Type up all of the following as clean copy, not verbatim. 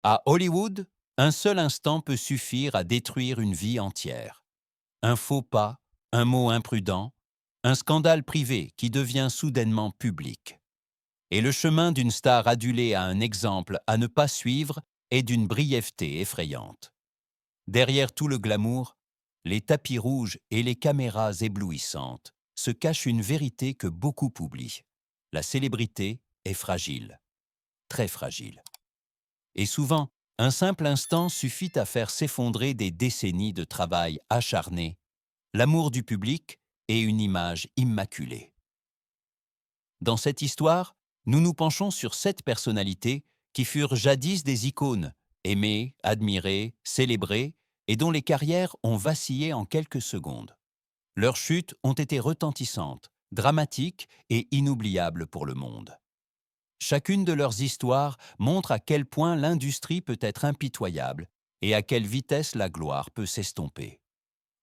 À Hollywood, un seul instant peut suffire à détruire une vie entière. Un faux pas, un mot imprudent, un scandale privé qui devient soudainement public. Et le chemin d'une star adulée à un exemple à ne pas suivre est d'une brièveté effrayante. Derrière tout le glamour, les tapis rouges et les caméras éblouissantes se cache une vérité que beaucoup oublient. La célébrité est fragile, très fragile. Et souvent, un simple instant suffit à faire s'effondrer des décennies de travail acharné, l'amour du public et une image immaculée. Dans cette histoire, nous nous penchons sur 7 personnalités qui furent jadis des icônes, aimées, admirées, célébrées, et dont les carrières ont vacillé en quelques secondes. Leurs chutes ont été retentissantes, dramatiques et inoubliables pour le monde. Chacune de leurs histoires montre à quel point l'industrie peut être impitoyable et à quelle vitesse la gloire peut s'estomper.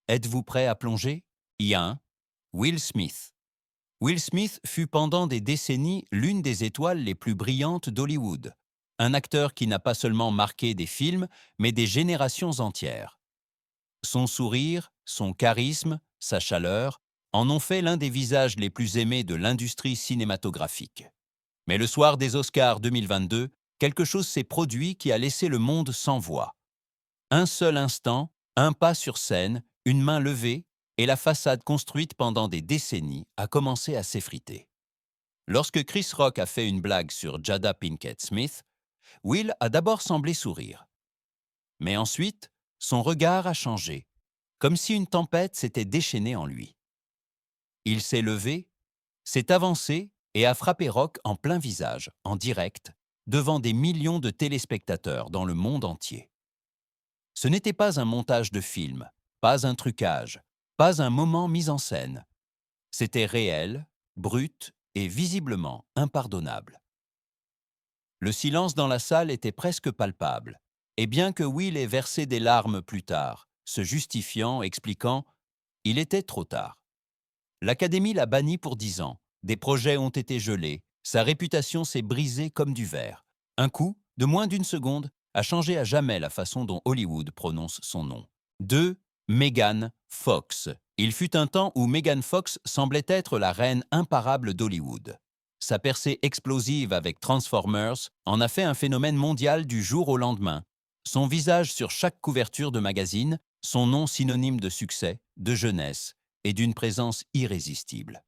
Êtes-vous prêt à plonger? 1. Will Smith. Will Smith fut pendant des décennies l'une des étoiles les plus brillantes d'Hollywood. Un acteur qui n'a pas seulement marqué des films, mais des générations entières. Son sourire, son charisme, sa chaleur en ont fait l'un des visages les plus aimés de l'industrie cinématographique. Mais le soir des Oscars 2022, quelque chose s'est produit qui a laissé le monde sans voix. Un seul instant, un pas sur scène, une main levée, et la façade construite pendant des décennies a commencé à s'effriter. Lorsque Chris Rock a fait une blague sur Jada Pinkett Smith, Will a d'abord semblé sourire. Mais ensuite, son regard a changé, comme si une tempête s'était déchaînée en lui. Il s'est levé, s'est avancé et a frappé Rock en plein visage, en direct, devant des millions de téléspectateurs dans le monde entier. Ce n'était pas un montage de film, pas un trucage, pas un moment mis en scène. C'était réel, brut et visiblement impardonnable. Le silence dans la salle était presque palpable, et bien que Will ait versé des larmes plus tard, se justifiant, expliquant « il était trop tard ». L'Académie l'a banni pour 10 ans, des projets ont été gelés, sa réputation s'est brisée comme du verre. Un coup, de moins d'une seconde, a changé à jamais la façon dont Hollywood prononce son nom. 2. Megan Fox. Il fut un temps où Megan Fox semblait être la reine imparable d'Hollywood. Sa percée explosive avec Transformers en a fait un phénomène mondial du jour au lendemain. Son visage sur chaque couverture de magazine, son nom synonyme de succès, de jeunesse et d'une présence irrésistible.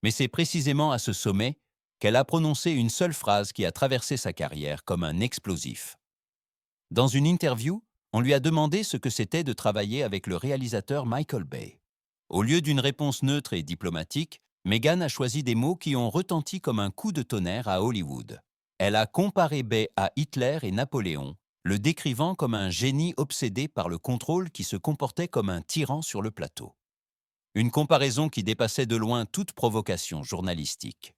Mais c'est précisément à ce sommet qu'elle a prononcé une seule phrase qui a traversé sa carrière comme un explosif. Dans une interview, on lui a demandé ce que c'était de travailler avec le réalisateur Michael Bay. Au lieu d'une réponse neutre et diplomatique, Meghan a choisi des mots qui ont retenti comme un coup de tonnerre à Hollywood. Elle a comparé Bay à Hitler et Napoléon, le décrivant comme un génie obsédé par le contrôle qui se comportait comme un tyran sur le plateau. Une comparaison qui dépassait de loin toute provocation journalistique.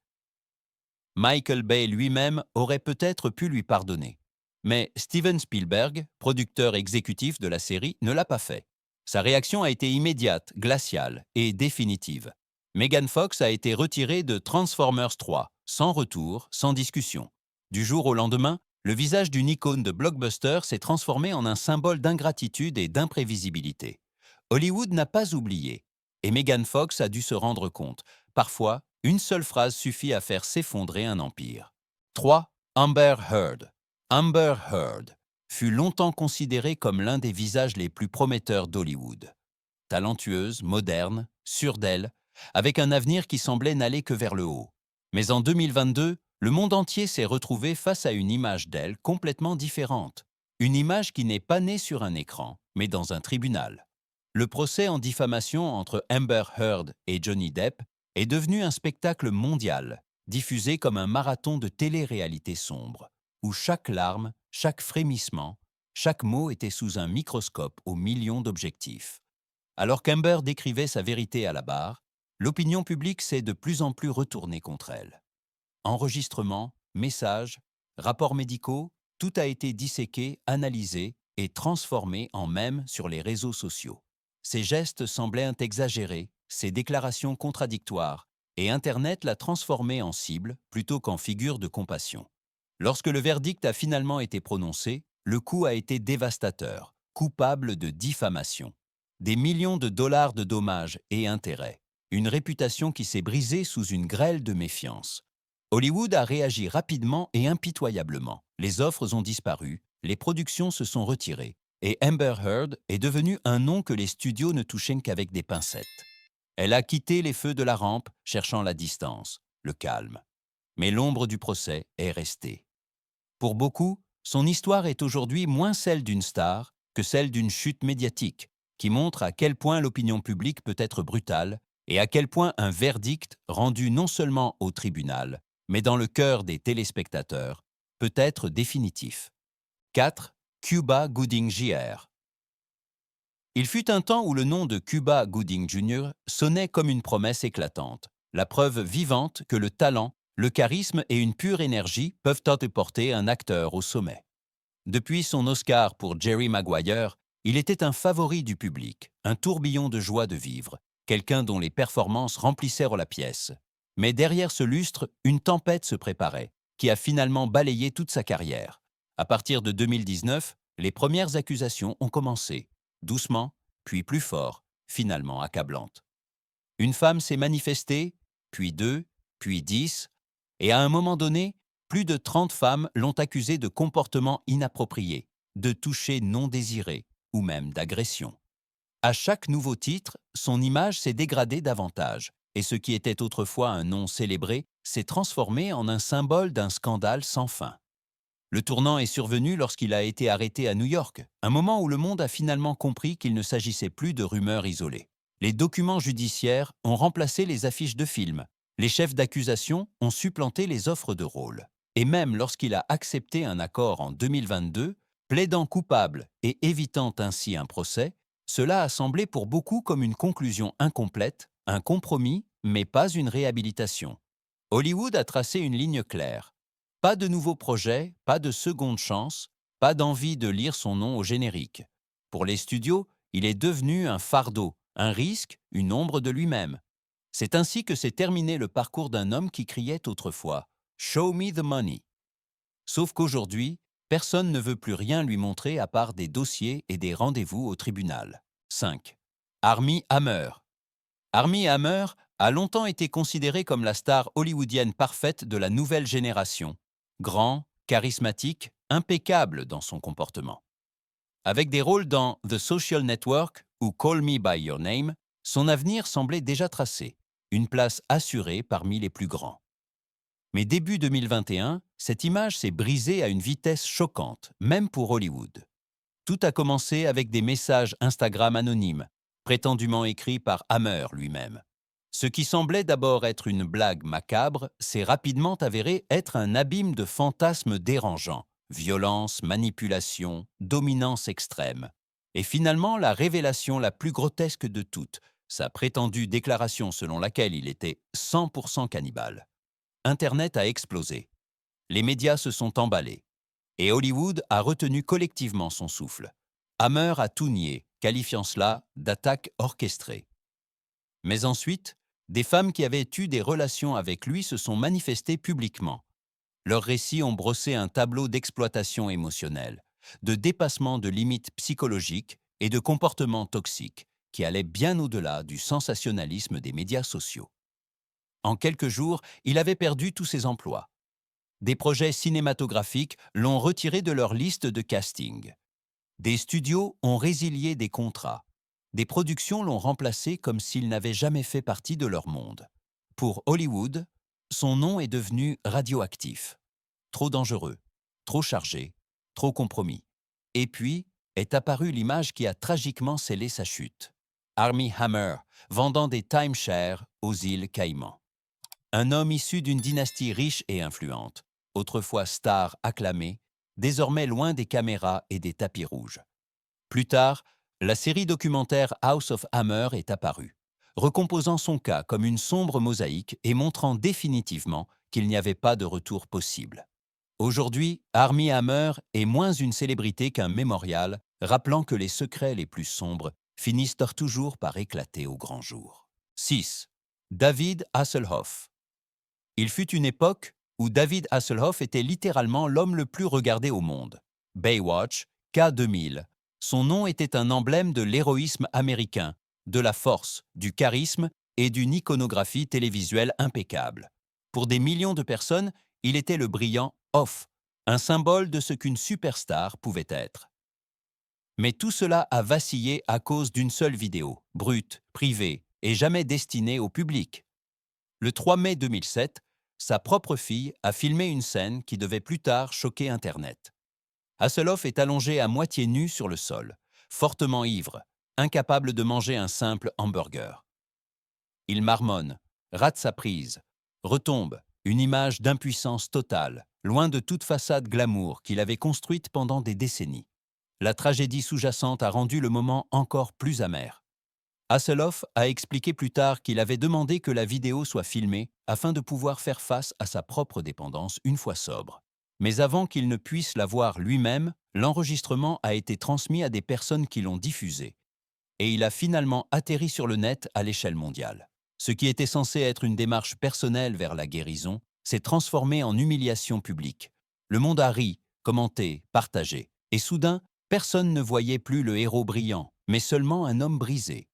Michael Bay lui-même aurait peut-être pu lui pardonner. Mais Steven Spielberg, producteur exécutif de la série, ne l'a pas fait. Sa réaction a été immédiate, glaciale et définitive. Megan Fox a été retirée de Transformers 3, sans retour, sans discussion. Du jour au lendemain, le visage d'une icône de blockbuster s'est transformé en un symbole d'ingratitude et d'imprévisibilité. Hollywood n'a pas oublié, et Megan Fox a dû se rendre compte. Parfois, une seule phrase suffit à faire s'effondrer un empire. 3. Amber Heard. Amber Heard fut longtemps considérée comme l'un des visages les plus prometteurs d'Hollywood. Talentueuse, moderne, sûre d'elle, avec un avenir qui semblait n'aller que vers le haut. Mais en 2022, le monde entier s'est retrouvé face à une image d'elle complètement différente. Une image qui n'est pas née sur un écran, mais dans un tribunal. Le procès en diffamation entre Amber Heard et Johnny Depp est devenu un spectacle mondial, diffusé comme un marathon de télé-réalité sombre, où chaque larme, chaque frémissement, chaque mot était sous un microscope aux millions d'objectifs. Alors qu'Amber décrivait sa vérité à la barre, l'opinion publique s'est de plus en plus retournée contre elle. Enregistrements, messages, rapports médicaux, tout a été disséqué, analysé et transformé en mème sur les réseaux sociaux. Ses gestes semblaient exagérés, ses déclarations contradictoires, et Internet l'a transformé en cible plutôt qu'en figure de compassion. Lorsque le verdict a finalement été prononcé, le coup a été dévastateur, coupable de diffamation. Des millions de dollars de dommages et intérêts. Une réputation qui s'est brisée sous une grêle de méfiance. Hollywood a réagi rapidement et impitoyablement. Les offres ont disparu, les productions se sont retirées, et Amber Heard est devenue un nom que les studios ne touchaient qu'avec des pincettes. Elle a quitté les feux de la rampe, cherchant la distance, le calme. Mais l'ombre du procès est restée. Pour beaucoup, son histoire est aujourd'hui moins celle d'une star que celle d'une chute médiatique, qui montre à quel point l'opinion publique peut être brutale et à quel point un verdict rendu non seulement au tribunal, mais dans le cœur des téléspectateurs, peut être définitif. 4. Cuba Gooding Jr. Il fut un temps où le nom de Cuba Gooding Jr. sonnait comme une promesse éclatante, la preuve vivante que le talent, le charisme et une pure énergie peuvent porter un acteur au sommet. Depuis son Oscar pour Jerry Maguire, il était un favori du public, un tourbillon de joie de vivre, quelqu'un dont les performances remplissèrent la pièce. Mais derrière ce lustre, une tempête se préparait, qui a finalement balayé toute sa carrière. À partir de 2019, les premières accusations ont commencé, doucement, puis plus fort, finalement accablantes. Une femme s'est manifestée, puis 2, puis 10, et à un moment donné, plus de 30 femmes l'ont accusé de comportement inapproprié, de toucher non désiré ou même d'agression. À chaque nouveau titre, son image s'est dégradée davantage, et ce qui était autrefois un nom célébré s'est transformé en un symbole d'un scandale sans fin. Le tournant est survenu lorsqu'il a été arrêté à New York, un moment où le monde a finalement compris qu'il ne s'agissait plus de rumeurs isolées. Les documents judiciaires ont remplacé les affiches de films, les chefs d'accusation ont supplanté les offres de rôle. Et même lorsqu'il a accepté un accord en 2022, plaidant coupable et évitant ainsi un procès, cela a semblé pour beaucoup comme une conclusion incomplète, un compromis, mais pas une réhabilitation. Hollywood a tracé une ligne claire. Pas de nouveaux projets, pas de seconde chance, pas d'envie de lire son nom au générique. Pour les studios, il est devenu un fardeau, un risque, une ombre de lui-même. C'est ainsi que s'est terminé le parcours d'un homme qui criait autrefois « Show me the money ». Sauf qu'aujourd'hui, personne ne veut plus rien lui montrer à part des dossiers et des rendez-vous au tribunal. 5. Armie Hammer. Armie Hammer a longtemps été considéré comme la star hollywoodienne parfaite de la nouvelle génération. Grand, charismatique, impeccable dans son comportement. Avec des rôles dans The Social Network ou Call Me by Your Name, son avenir semblait déjà tracé, une place assurée parmi les plus grands. Mais début 2021, cette image s'est brisée à une vitesse choquante, même pour Hollywood. Tout a commencé avec des messages Instagram anonymes, prétendument écrits par Hammer lui-même. Ce qui semblait d'abord être une blague macabre s'est rapidement avéré être un abîme de fantasmes dérangeants, violence, manipulation, dominance extrême. Et finalement, la révélation la plus grotesque de toutes, sa prétendue déclaration selon laquelle il était 100% cannibale. Internet a explosé. Les médias se sont emballés. Et Hollywood a retenu collectivement son souffle. Hammer a tout nié, qualifiant cela d'attaque orchestrée. Mais ensuite, des femmes qui avaient eu des relations avec lui se sont manifestées publiquement. Leurs récits ont brossé un tableau d'exploitation émotionnelle, de dépassement de limites psychologiques et de comportements toxiques qui allaient bien au-delà du sensationnalisme des médias sociaux. En quelques jours, il avait perdu tous ses emplois. Des projets cinématographiques l'ont retiré de leur liste de casting. Des studios ont résilié des contrats. Des productions l'ont remplacé comme s'il n'avait jamais fait partie de leur monde. Pour Hollywood, son nom est devenu radioactif. Trop dangereux, trop chargé, trop compromis. Et puis est apparue l'image qui a tragiquement scellé sa chute. Armie Hammer, vendant des timeshares aux îles Caïmans. Un homme issu d'une dynastie riche et influente, autrefois star acclamée, désormais loin des caméras et des tapis rouges. Plus tard, la série documentaire House of Hammer est apparue, recomposant son cas comme une sombre mosaïque et montrant définitivement qu'il n'y avait pas de retour possible. Aujourd'hui, Armie Hammer est moins une célébrité qu'un mémorial, rappelant que les secrets les plus sombres finissent toujours par éclater au grand jour. 6. David Hasselhoff. Il fut une époque où David Hasselhoff était littéralement l'homme le plus regardé au monde. Baywatch, K2000. Son nom était un emblème de l'héroïsme américain, de la force, du charisme et d'une iconographie télévisuelle impeccable. Pour des millions de personnes, il était le brillant off, un symbole de ce qu'une superstar pouvait être. Mais tout cela a vacillé à cause d'une seule vidéo, brute, privée et jamais destinée au public. Le 3 mai 2007, sa propre fille a filmé une scène qui devait plus tard choquer Internet. Hasselhoff est allongé à moitié nu sur le sol, fortement ivre, incapable de manger un simple hamburger. Il marmonne, rate sa prise, retombe, une image d'impuissance totale, loin de toute façade glamour qu'il avait construite pendant des décennies. La tragédie sous-jacente a rendu le moment encore plus amer. Hasselhoff a expliqué plus tard qu'il avait demandé que la vidéo soit filmée afin de pouvoir faire face à sa propre dépendance une fois sobre. Mais avant qu'il ne puisse la voir lui-même, l'enregistrement a été transmis à des personnes qui l'ont diffusé. Et il a finalement atterri sur le net à l'échelle mondiale. Ce qui était censé être une démarche personnelle vers la guérison s'est transformé en humiliation publique. Le monde a ri, commenté, partagé. Et soudain, personne ne voyait plus le héros brillant, mais seulement un homme brisé.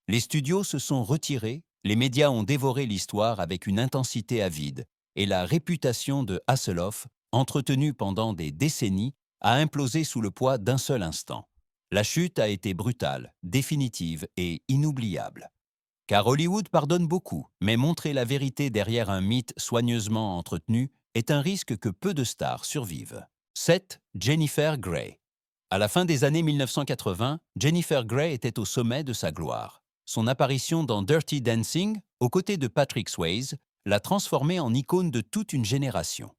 Les studios se sont retirés, les médias ont dévoré l'histoire avec une intensité avide, et la réputation de Hasselhoff, entretenue pendant des décennies, a implosé sous le poids d'un seul instant. La chute a été brutale, définitive et inoubliable. Car Hollywood pardonne beaucoup, mais montrer la vérité derrière un mythe soigneusement entretenu est un risque que peu de stars survivent. 7. Jennifer Grey. À la fin des années 1980, Jennifer Grey était au sommet de sa gloire. Son apparition dans Dirty Dancing, aux côtés de Patrick Swayze, l'a transformée en icône de toute une génération.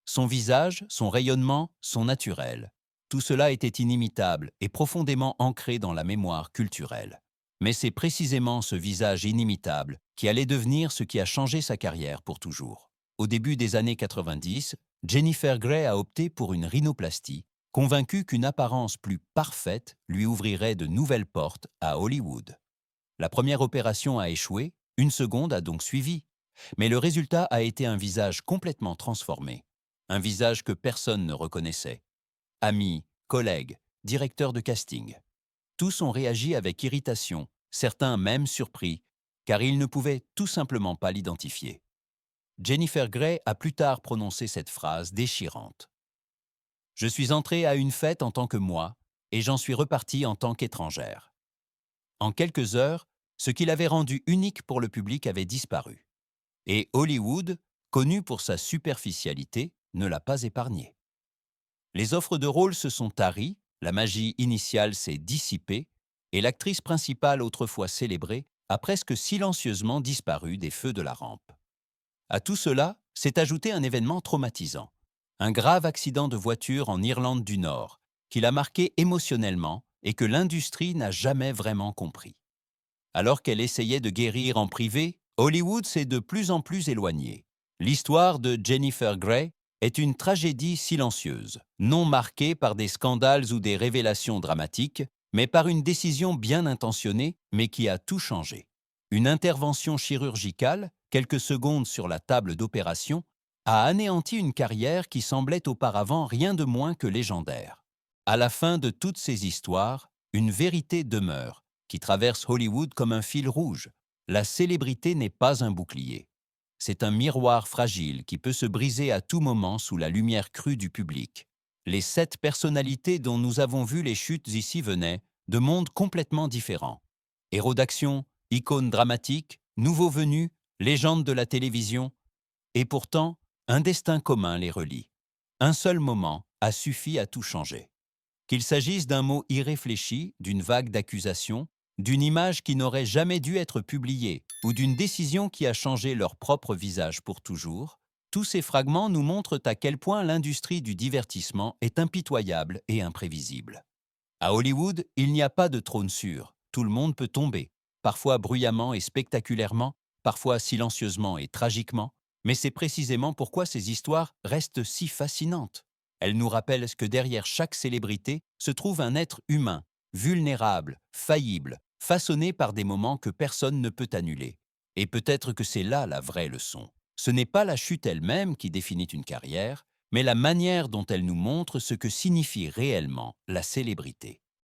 Son visage, son rayonnement, son naturel. Tout cela était inimitable et profondément ancré dans la mémoire culturelle. Mais c'est précisément ce visage inimitable qui allait devenir ce qui a changé sa carrière pour toujours. Au début des années 90, Jennifer Grey a opté pour une rhinoplastie, convaincue qu'une apparence plus parfaite lui ouvrirait de nouvelles portes à Hollywood. La première opération a échoué, une seconde a donc suivi. Mais le résultat a été un visage complètement transformé. Un visage que personne ne reconnaissait. Amis, collègues, directeurs de casting. Tous ont réagi avec irritation, certains même surpris, car ils ne pouvaient tout simplement pas l'identifier. Jennifer Grey a plus tard prononcé cette phrase déchirante. « Je suis entrée à une fête en tant que moi, et j'en suis repartie en tant qu'étrangère. » En quelques heures, ce qui l'avait rendu unique pour le public avait disparu. Et Hollywood, connu pour sa superficialité, ne l'a pas épargné. Les offres de rôle se sont taries, la magie initiale s'est dissipée, et l'actrice principale autrefois célébrée a presque silencieusement disparu des feux de la rampe. À tout cela s'est ajouté un événement traumatisant. Un grave accident de voiture en Irlande du Nord, qui l'a marqué émotionnellement et que l'industrie n'a jamais vraiment compris. Alors qu'elle essayait de guérir en privé, Hollywood s'est de plus en plus éloigné. L'histoire de Jennifer Grey est une tragédie silencieuse, non marquée par des scandales ou des révélations dramatiques, mais par une décision bien intentionnée, mais qui a tout changé. Une intervention chirurgicale, quelques secondes sur la table d'opération, a anéanti une carrière qui semblait auparavant rien de moins que légendaire. À la fin de toutes ces histoires, une vérité demeure, qui traverse Hollywood comme un fil rouge. La célébrité n'est pas un bouclier. C'est un miroir fragile qui peut se briser à tout moment sous la lumière crue du public. Les 7 personnalités dont nous avons vu les chutes ici venaient de mondes complètement différents. Héros d'action, icônes dramatiques, nouveaux venus, légendes de la télévision. Et pourtant, un destin commun les relie. Un seul moment a suffi à tout changer. Qu'il s'agisse d'un mot irréfléchi, d'une vague d'accusation, d'une image qui n'aurait jamais dû être publiée ou d'une décision qui a changé leur propre visage pour toujours, tous ces fragments nous montrent à quel point l'industrie du divertissement est impitoyable et imprévisible. À Hollywood, il n'y a pas de trône sûr, tout le monde peut tomber, parfois bruyamment et spectaculairement, parfois silencieusement et tragiquement, mais c'est précisément pourquoi ces histoires restent si fascinantes. Elles nous rappellent que derrière chaque célébrité se trouve un être humain, vulnérable, faillible, façonné par des moments que personne ne peut annuler. Et peut-être que c'est là la vraie leçon. Ce n'est pas la chute elle-même qui définit une carrière, mais la manière dont elle nous montre ce que signifie réellement la célébrité.